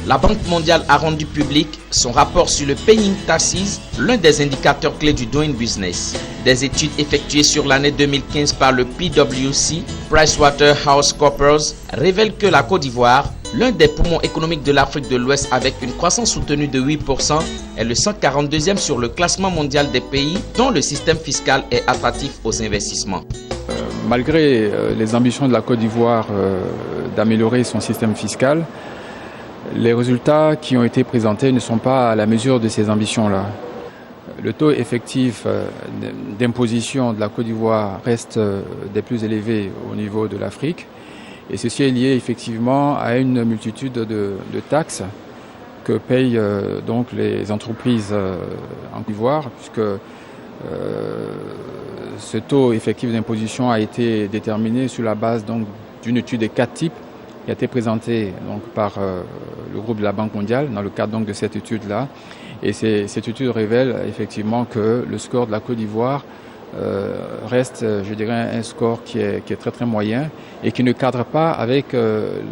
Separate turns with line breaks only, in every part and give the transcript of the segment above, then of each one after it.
La Banque mondiale a rendu public son rapport sur le Paying Taxes, l'un des indicateurs clés du Doing Business. Des études effectuées sur l'année 2015 par le PwC, PricewaterhouseCoopers, révèlent que la Côte d'Ivoire, l'un des poumons économiques de l'Afrique de l'Ouest avec une croissance soutenue de 8%, est le 142e sur le classement mondial des pays dont le système fiscal est attractif aux investissements.
Malgré les ambitions de la Côte d'Ivoire d'améliorer son système fiscal, les résultats qui ont été présentés ne sont pas à la mesure de ces ambitions-là. Le taux effectif d'imposition de la Côte d'Ivoire reste des plus élevés au niveau de l'Afrique. Et ceci est lié effectivement à une multitude de taxes que payent donc les entreprises en Côte d'Ivoire, puisque ce taux effectif d'imposition a été déterminé sur la base d'une étude de 4 types qui a été présentée donc, par le groupe de la Banque mondiale dans le cadre donc, de cette étude-là. Et cette étude révèle effectivement que le score de la Côte d'Ivoire reste, je dirais, un score qui est très très moyen et qui ne cadre pas avec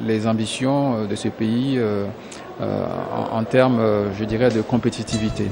les ambitions de ce pays en termes, je dirais, de compétitivité.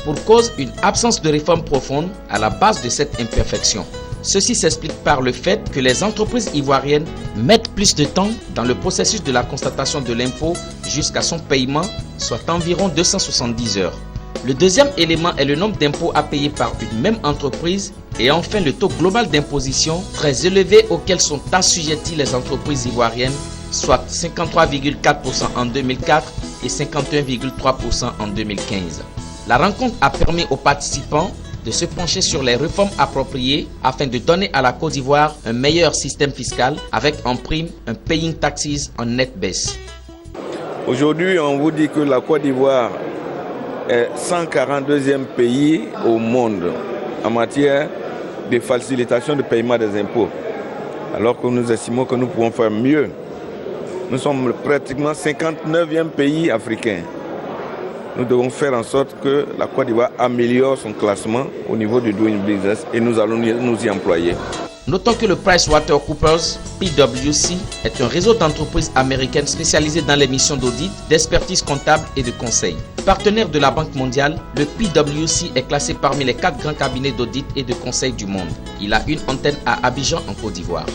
Pour cause, une absence de réforme profonde à la base de cette imperfection. Ceci s'explique par le fait que les entreprises ivoiriennes mettent plus de temps dans le processus de la constatation de l'impôt jusqu'à son paiement, soit environ 270 heures. Le deuxième élément est le nombre d'impôts à payer par une même entreprise et enfin le taux global d'imposition très élevé auquel sont assujetties les entreprises ivoiriennes, soit 53,4% en 2004 et 51,3% en 2015. La rencontre a permis aux participants de se pencher sur les réformes appropriées afin de donner à la Côte d'Ivoire un meilleur système fiscal avec en prime un paying taxes en nette baisse.
Aujourd'hui, on vous dit que la Côte d'Ivoire est 142e pays au monde en matière de facilitation de paiement des impôts, alors que nous estimons que nous pouvons faire mieux. Nous sommes pratiquement 59e pays africain. Nous devons faire en sorte que la Côte d'Ivoire améliore son classement au niveau du Doing Business et nous allons nous y employer.
Notons que le PricewaterhouseCoopers, PwC, est un réseau d'entreprises américaines spécialisées dans les missions d'audit, d'expertise comptable et de conseil. Partenaire de la Banque mondiale, le PwC est classé parmi les 4 grands cabinets d'audit et de conseil du monde. Il a une antenne à Abidjan en Côte d'Ivoire.